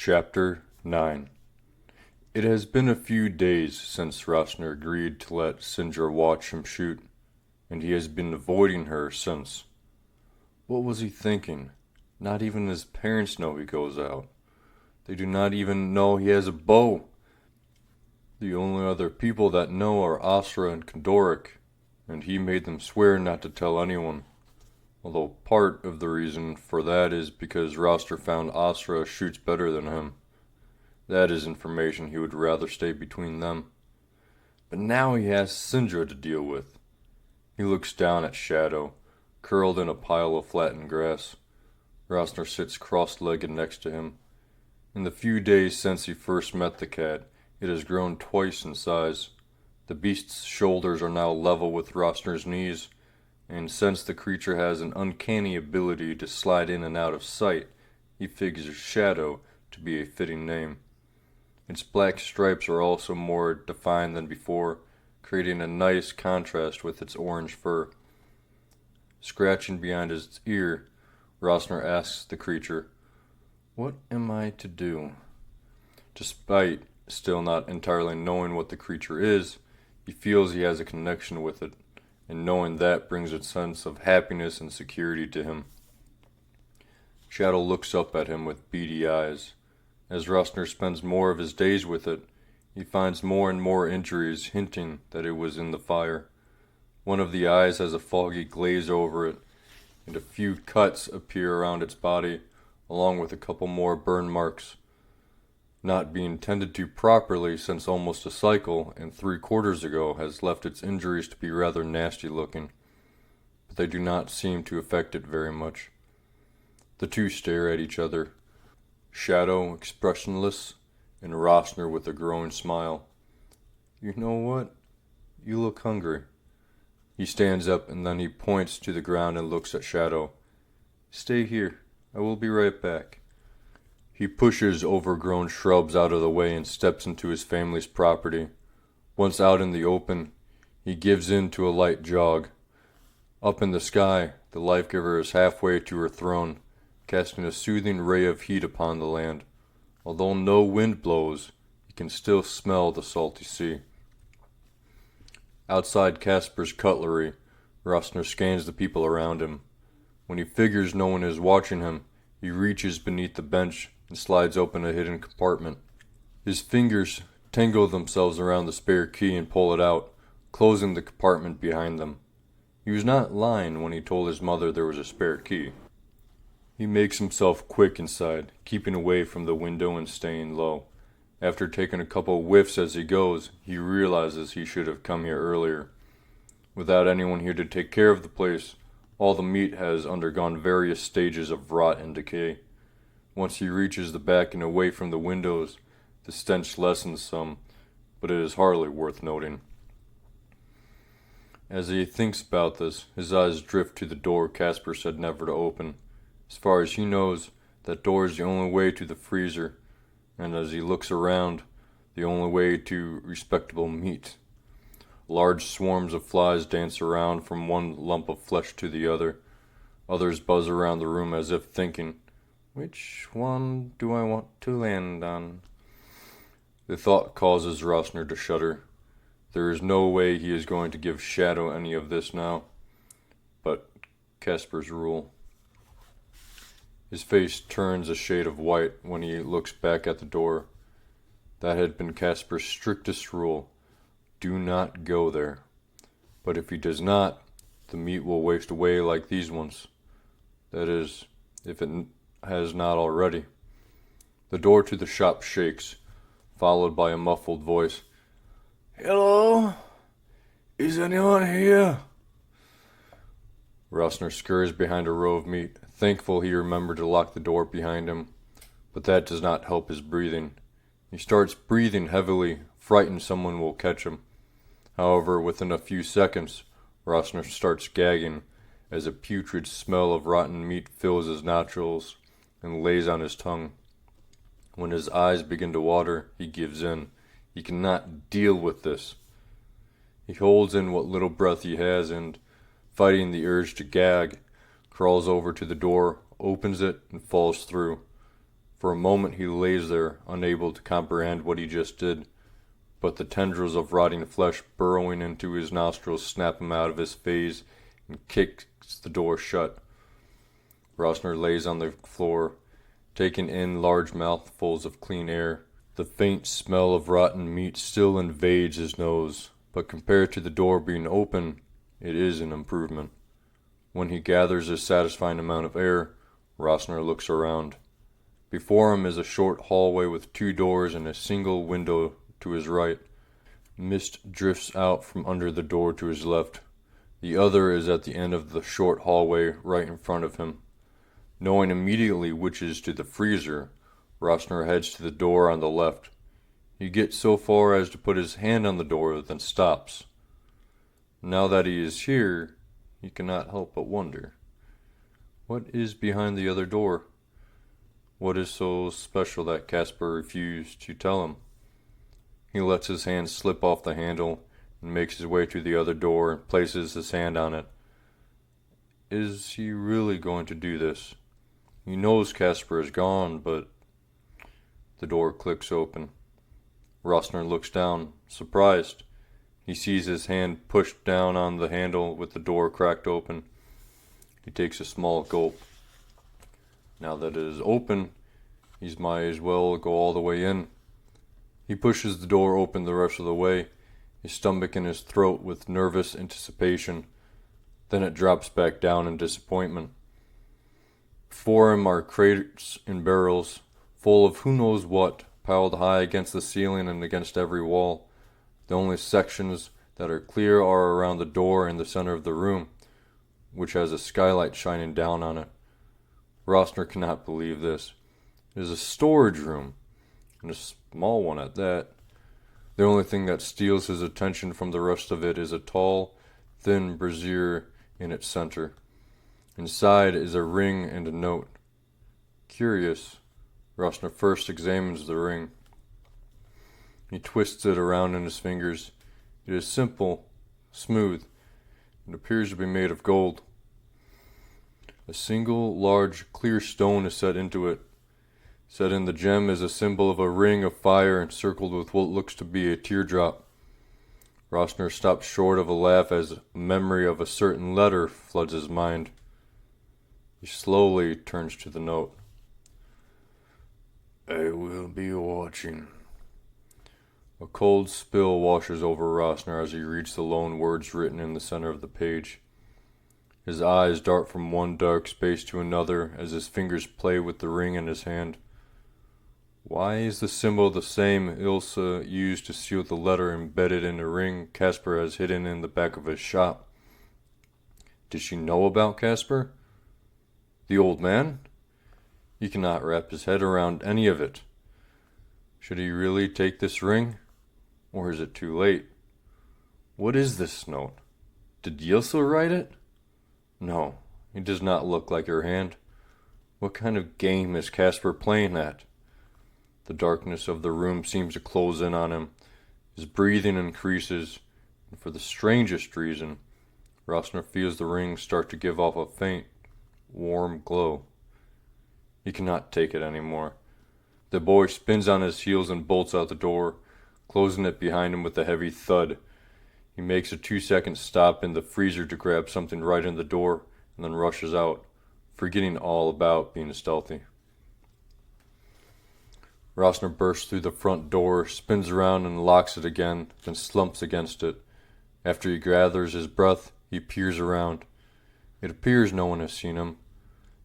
Chapter 9. It has been a few days since Rosner agreed to let Sindra watch him shoot, and he has been avoiding her since. What was he thinking? Not even his parents know he goes out. They do not even know he has a bow. The only other people that know are Asra and Kondorik, and he made them swear not to tell anyone. Although part of the reason for that is because Roster found Asra shoots better than him. That is information he would rather stay between them. But now he has Sindra to deal with. He looks down at Shadow, curled in a pile of flattened grass. Rosner sits cross-legged next to him. In the few days since he first met the cat, it has grown twice in size. The beast's shoulders are now level with Rosner's knees, and since the creature has an uncanny ability to slide in and out of sight, he figures Shadow to be a fitting name. Its black stripes are also more defined than before, creating a nice contrast with its orange fur. Scratching behind its ear, Rosner asks the creature, "What am I to do?" Despite still not entirely knowing what the creature is, he feels he has a connection with it, and knowing that brings a sense of happiness and security to him. Shadow looks up at him with beady eyes. As Rosner spends more of his days with it, he finds more and more injuries hinting that it was in the fire. One of the eyes has a foggy glaze over it, and a few cuts appear around its body, along with a couple more burn marks. Not being tended to properly since almost a cycle and 3/4 ago has left its injuries to be rather nasty looking, but they do not seem to affect it very much. The two stare at each other, Shadow expressionless, and Rosner with a growing smile. "You know what? You look hungry." He stands up and then he points to the ground and looks at Shadow. "Stay here. I will be right back." He pushes overgrown shrubs out of the way and steps into his family's property. Once out in the open, he gives in to a light jog. Up in the sky, the life-giver is halfway to her throne, casting a soothing ray of heat upon the land. Although no wind blows, he can still smell the salty sea. Outside Casper's cutlery, Rosner scans the people around him. When he figures no one is watching him, he reaches beneath the bench and slides open a hidden compartment. His fingers tangle themselves around the spare key and pull it out, closing the compartment behind them. He was not lying when he told his mother there was a spare key. He makes himself quick inside, keeping away from the window and staying low. After taking a couple whiffs as he goes, he realizes he should have come here earlier. Without anyone here to take care of the place, all the meat has undergone various stages of rot and decay. Once he reaches the back and away from the windows, the stench lessens some, but it is hardly worth noting. As he thinks about this, his eyes drift to the door Casper said never to open. As far as he knows, that door is the only way to the freezer, and as he looks around, the only way to respectable meat. Large swarms of flies dance around from one lump of flesh to the other. Others buzz around the room as if thinking, "Which one do I want to land on?" The thought causes Rosner to shudder. There is no way he is going to give Shadow any of this now. But Casper's rule. His face turns a shade of white when he looks back at the door. That had been Casper's strictest rule. Do not go there. But if he does not, the meat will waste away like these ones. That is, if it has not already. The door to the shop shakes, followed by a muffled voice. "Hello? Is anyone here?" Rosner scurries behind a row of meat, thankful he remembered to lock the door behind him, but that does not help his breathing. He starts breathing heavily, frightened someone will catch him. However, within a few seconds, Rosner starts gagging as a putrid smell of rotten meat fills his nostrils and lays on his tongue. When his eyes begin to water, he gives in. He cannot deal with this. He holds in what little breath he has and, fighting the urge to gag, crawls over to the door, opens it, and falls through. For a moment he lays there, unable to comprehend what he just did, but the tendrils of rotting flesh burrowing into his nostrils snap him out of his phase and kicks the door shut. Rosner lays on the floor, taking in large mouthfuls of clean air. The faint smell of rotten meat still invades his nose, but compared to the door being open, it is an improvement. When he gathers a satisfying amount of air, Rosner looks around. Before him is a short hallway with 2 doors and a single window to his right. Mist drifts out from under the door to his left. The other is at the end of the short hallway right in front of him. Knowing immediately which is to the freezer, Rosner heads to the door on the left. He gets so far as to put his hand on the door, then stops. Now that he is here, he cannot help but wonder. What is behind the other door? What is so special that Casper refused to tell him? He lets his hand slip off the handle and makes his way to the other door and places his hand on it. Is he really going to do this? He knows Casper is gone, but... The door clicks open. Rosner looks down, surprised. He sees his hand pushed down on the handle with the door cracked open. He takes a small gulp. Now that it is open, he might as well go all the way in. He pushes the door open the rest of the way, his stomach in his throat with nervous anticipation. Then it drops back down in disappointment. Before him are crates and barrels, full of who knows what, piled high against the ceiling and against every wall. The only sections that are clear are around the door in the center of the room, which has a skylight shining down on it. Rosner cannot believe this. It is a storage room, and a small one at that. The only thing that steals his attention from the rest of it is a tall, thin brazier in its center. Inside is a ring and a note. Curious, Rosner first examines the ring. He twists it around in his fingers. It is simple, smooth, and appears to be made of gold. A single large clear stone is set into it. Set in the gem is a symbol of a ring of fire encircled with what looks to be a teardrop. Rosner stops short of a laugh as a memory of a certain letter floods his mind. He slowly turns to the note. I will be watching. A cold spill washes over Rosner as he reads the lone words written in the center of the page. His eyes dart from one dark space to another as his fingers play with the ring in his hand. Why is the symbol the same Ilse used to seal the letter embedded in a ring Casper has hidden in the back of his shop? Did she know about Casper? The old man? He cannot wrap his head around any of it. Should he really take this ring? Or is it too late? What is this note? Did Ilse write it? No, it does not look like her hand. What kind of game is Casper playing at? The darkness of the room seems to close in on him. His breathing increases, and for the strangest reason, Rosner feels the ring start to give off a faint, warm glow. He cannot take it anymore. The boy spins on his heels and bolts out the door, closing it behind him with a heavy thud. He makes a 2-second stop in the freezer to grab something right in the door, and then rushes out, forgetting all about being stealthy. Rosner bursts through the front door, spins around and locks it again, then slumps against it. After he gathers his breath, he peers around. It appears no one has seen him.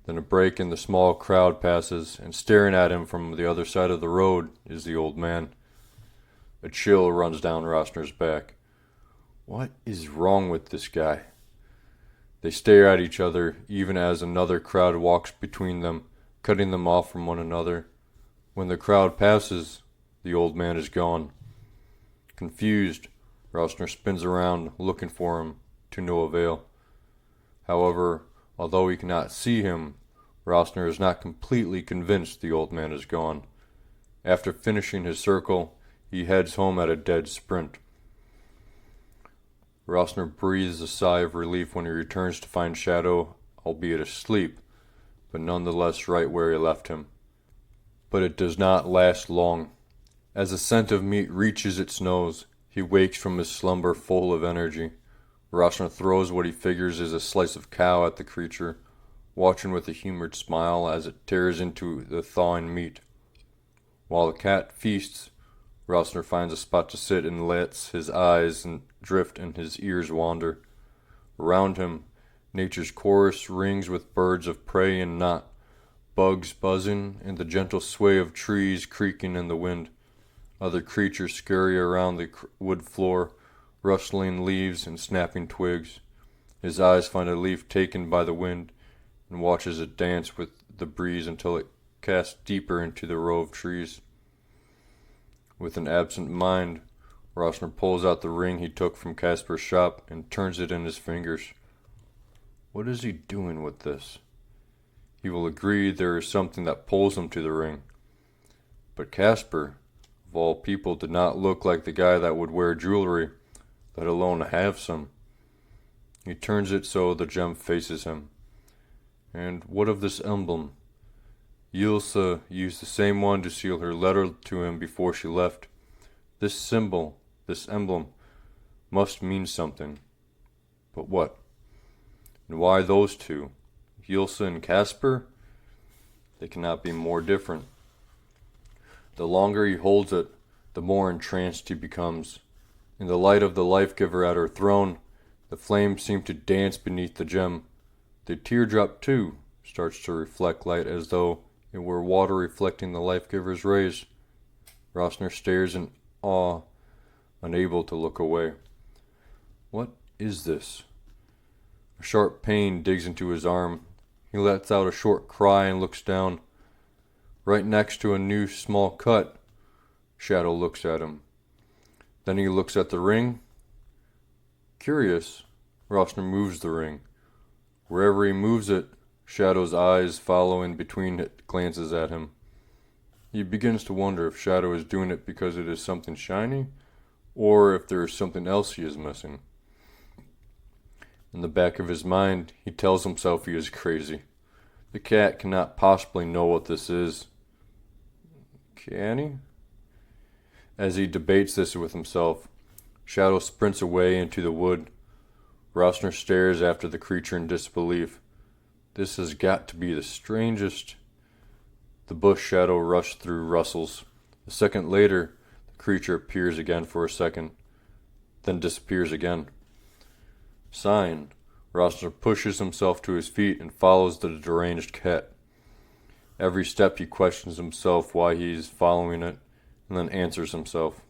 Then a break in the small crowd passes, and staring at him from the other side of the road is the old man. A chill runs down Rosner's back. What is wrong with this guy? They stare at each other, even as another crowd walks between them, cutting them off from one another. When the crowd passes, the old man is gone. Confused, Rosner spins around, looking for him, to no avail. However, although he cannot see him, Rosner is not completely convinced the old man is gone. After finishing his circle, he heads home at a dead sprint. Rosner breathes a sigh of relief when he returns to find Shadow, albeit asleep, but nonetheless right where he left him. But it does not last long. As the scent of meat reaches its nose, he wakes from his slumber full of energy. Rosner throws what he figures is a slice of cow at the creature, watching with a humored smile as it tears into the thawing meat. While the cat feasts, Rosner finds a spot to sit and lets his eyes drift and his ears wander. Around him, nature's chorus rings with birds of prey and not, bugs buzzing, and the gentle sway of trees creaking in the wind. Other creatures scurry around the wood floor, rustling leaves and snapping twigs. His eyes find a leaf taken by the wind and watches it dance with the breeze until it casts deeper into the row of trees. With an absent mind, Rosner pulls out the ring he took from Casper's shop and turns it in his fingers. What is he doing with this? He will agree there is something that pulls him to the ring. But Casper, of all people, did not look like the guy that would wear jewelry, let alone have some. He turns it so the gem faces him. And what of this emblem? Yilsa used the same one to seal her letter to him before she left. This symbol, this emblem, must mean something. But what? And why those two? Yilsa and Casper? They cannot be more different. The longer he holds it, the more entranced he becomes. In the light of the life-giver at her throne, the flames seem to dance beneath the gem. The teardrop, too, starts to reflect light as though it were water reflecting the life-giver's rays. Rosner stares in awe, unable to look away. What is this? A sharp pain digs into his arm. He lets out a short cry and looks down. Right next to a new small cut, Shadow looks at him. Then he looks at the ring. Curious, Rosner moves the ring. Wherever he moves it, Shadow's eyes follow in between it, glances at him. He begins to wonder if Shadow is doing it because it is something shiny, or if there is something else he is missing. In the back of his mind, he tells himself he is crazy. The cat cannot possibly know what this is. Can he? As he debates this with himself, Shadow sprints away into the wood. Rosner stares after the creature in disbelief. This has got to be the strangest. The bush shadow rushed through rustles. A second later, the creature appears again for a second, then disappears again. Sighing, Rosner pushes himself to his feet and follows the deranged cat. Every step he questions himself why he is following it, and then answers himself.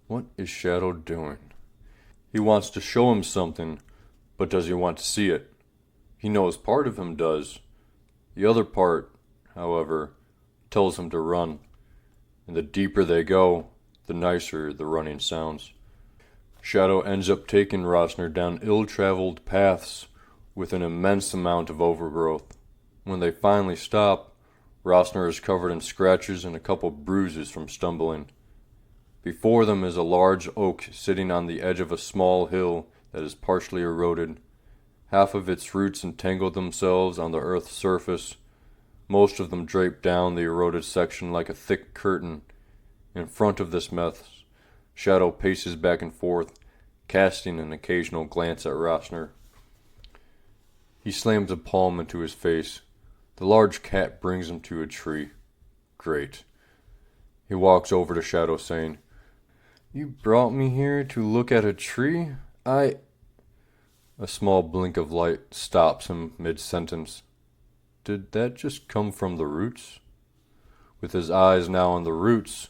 What is Shadow doing? He wants to show him something, but does he want to see it? He knows part of him does. The other part, however, tells him to run, and the deeper they go, the nicer the running sounds. Shadow ends up taking Rosner down ill-traveled paths with an immense amount of overgrowth. When they finally stop, Rosner is covered in scratches and a couple bruises from stumbling. Before them is a large oak sitting on the edge of a small hill that is partially eroded. Half of its roots entangled themselves on the earth's surface. Most of them draped down the eroded section like a thick curtain. In front of this mess, Shadow paces back and forth, casting an occasional glance at Rosner. He slams a palm into his face. The large cat brings him to a tree. Great. He walks over to Shadow, saying, "You brought me here to look at a tree? A small blink of light stops him mid-sentence. Did that just come from the roots? With his eyes now on the roots,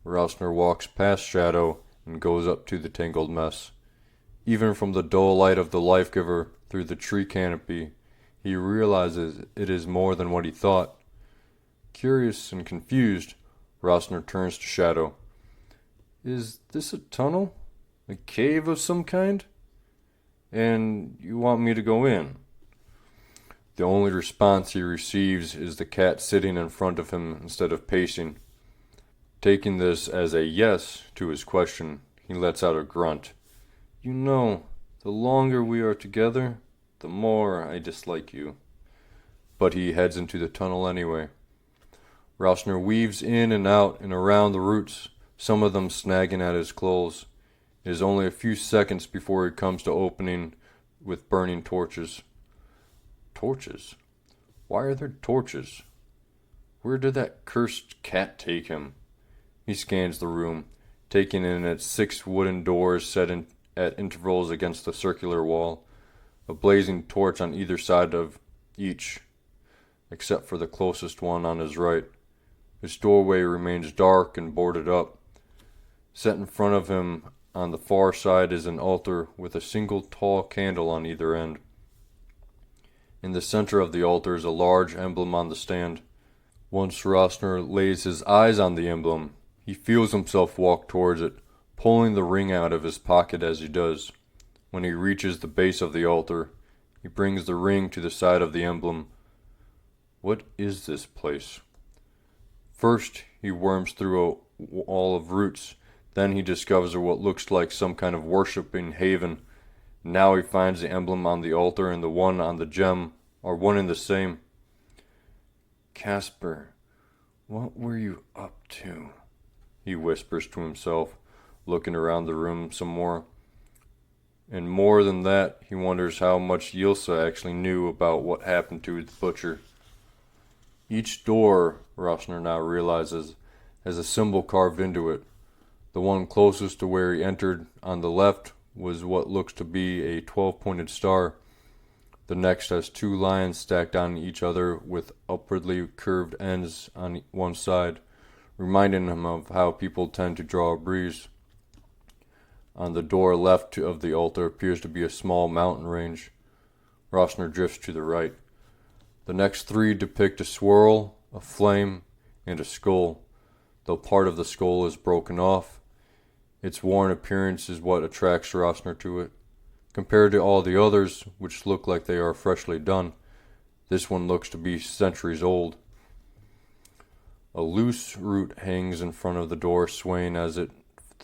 Rosner walks past Shadow and goes up to the tangled mess. Even from the dull light of the life-giver through the tree canopy, he realizes it is more than what he thought. Curious and confused, Rosner turns to Shadow. Is this a tunnel? A cave of some kind? And you want me to go in? The only response he receives is the cat sitting in front of him instead of pacing. Taking this as a yes to his question, he lets out a grunt. You know, the longer we are together, the more I dislike you. But he heads into the tunnel anyway. Rossner weaves in and out and around the roots, some of them snagging at his clothes. It is only a few seconds before he comes to opening with burning torches. Torches? Why are there torches? Where did that cursed cat take him? He scans the room, taking in its 6 wooden doors set in at intervals against the circular wall, a blazing torch on either side of each, except for the closest one on his right. His doorway remains dark and boarded up. Set in front of him on the far side is an altar with a single tall candle on either end. In the center of the altar is a large emblem on the stand. Once Rossner lays his eyes on the emblem, he feels himself walk towards it, pulling the ring out of his pocket as he does. When he reaches the base of the altar, he brings the ring to the side of the emblem. What is this place? First, he worms through a wall of roots. Then he discovers what looks like some kind of worshipping haven. Now he finds the emblem on the altar and the one on the gem are one and the same. Casper, what were you up to? He whispers to himself, looking around the room some more. And more than that, he wonders how much Yilsa actually knew about what happened to the butcher. Each door, Rossner now realizes, has a symbol carved into it. The one closest to where he entered on the left was what looks to be a 12-pointed star. The next has 2 lions stacked on each other with upwardly curved ends on one side, reminding him of how people tend to draw a breeze. On the door left of the altar appears to be a small mountain range. Rossner drifts to the right. The next 3 depict a swirl, a flame, and a skull, though part of the skull is broken off. Its worn appearance is what attracts Rossner to it. Compared to all the others, which look like they are freshly done, this one looks to be centuries old. A loose root hangs in front of the door, swaying as the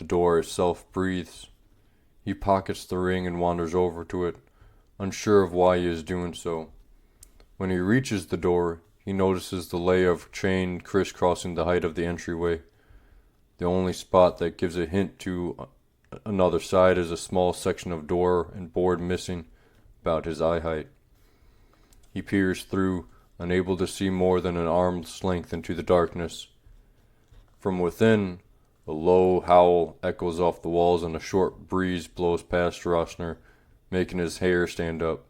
door itself breathes. He pockets the ring and wanders over to it, unsure of why he is doing so. When he reaches the door, he notices the lay of chain crisscrossing the height of the entryway. The only spot that gives a hint to another side is a small section of door and board missing about his eye height. He peers through, unable to see more than an arm's length into the darkness. From within, a low howl echoes off the walls and a short breeze blows past Rossner, making his hair stand up.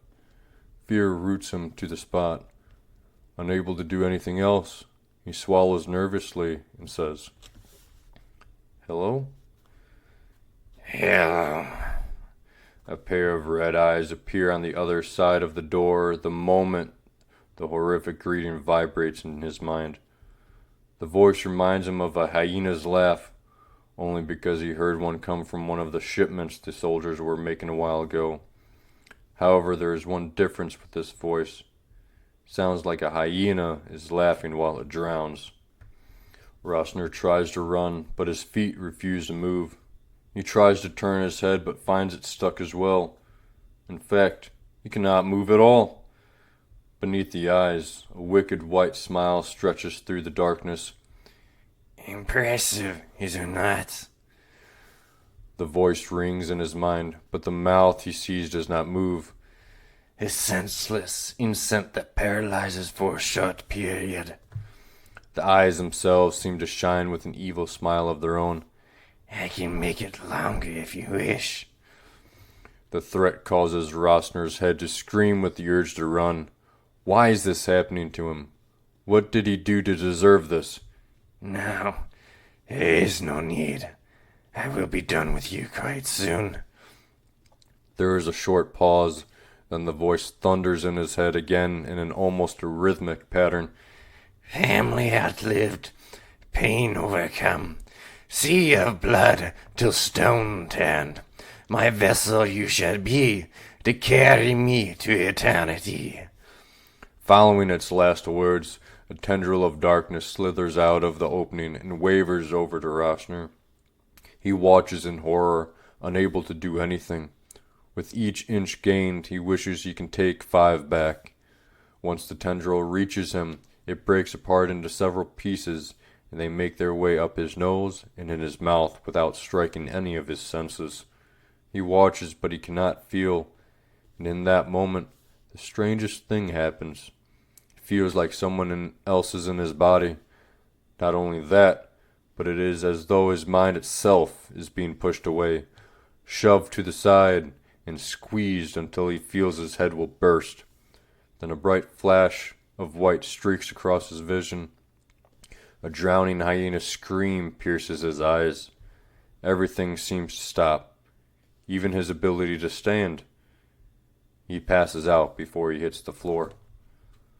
Fear roots him to the spot. Unable to do anything else, he swallows nervously and says, "Hello?" Hello. A pair of red eyes appear on the other side of the door the moment the horrific greeting vibrates in his mind. The voice reminds him of a hyena's laugh, only because he heard one come from one of the shipments the soldiers were making a while ago. However, there is one difference with this voice. Sounds like a hyena is laughing while it drowns. Rossner tries to run, but his feet refuse to move. He tries to turn his head, but finds it stuck as well. In fact, he cannot move at all. Beneath the eyes, a wicked white smile stretches through the darkness. Impressive, is it not? The voice rings in his mind, but the mouth he sees does not move. A senseless insect that paralyzes for a short period. The eyes themselves seem to shine with an evil smile of their own. I can make it longer if you wish. The threat causes Rossner's head to scream with the urge to run. Why is this happening to him? What did he do to deserve this? No, there is no need. I will be done with you quite soon. There is a short pause, then the voice thunders in his head again in an almost rhythmic pattern. Family outlived, pain overcome, sea of blood till stone turned. My vessel you shall be, to carry me to eternity. Following its last words, a tendril of darkness slithers out of the opening and wavers over to Rossner. He watches in horror, unable to do anything. With each inch gained, he wishes he can take 5 back. Once the tendril reaches him, It breaks apart into several pieces, and they make their way up his nose and in his mouth without striking any of his senses. He watches, but he cannot feel, and in that moment, the strangest thing happens. It feels like someone else is in his body. Not only that, but it is as though his mind itself is being pushed away, shoved to the side, and squeezed until he feels his head will burst. Then a bright flash of white streaks across his vision. A drowning hyena scream pierces his eyes. Everything seems to stop, even his ability to stand. He passes out before he hits the floor.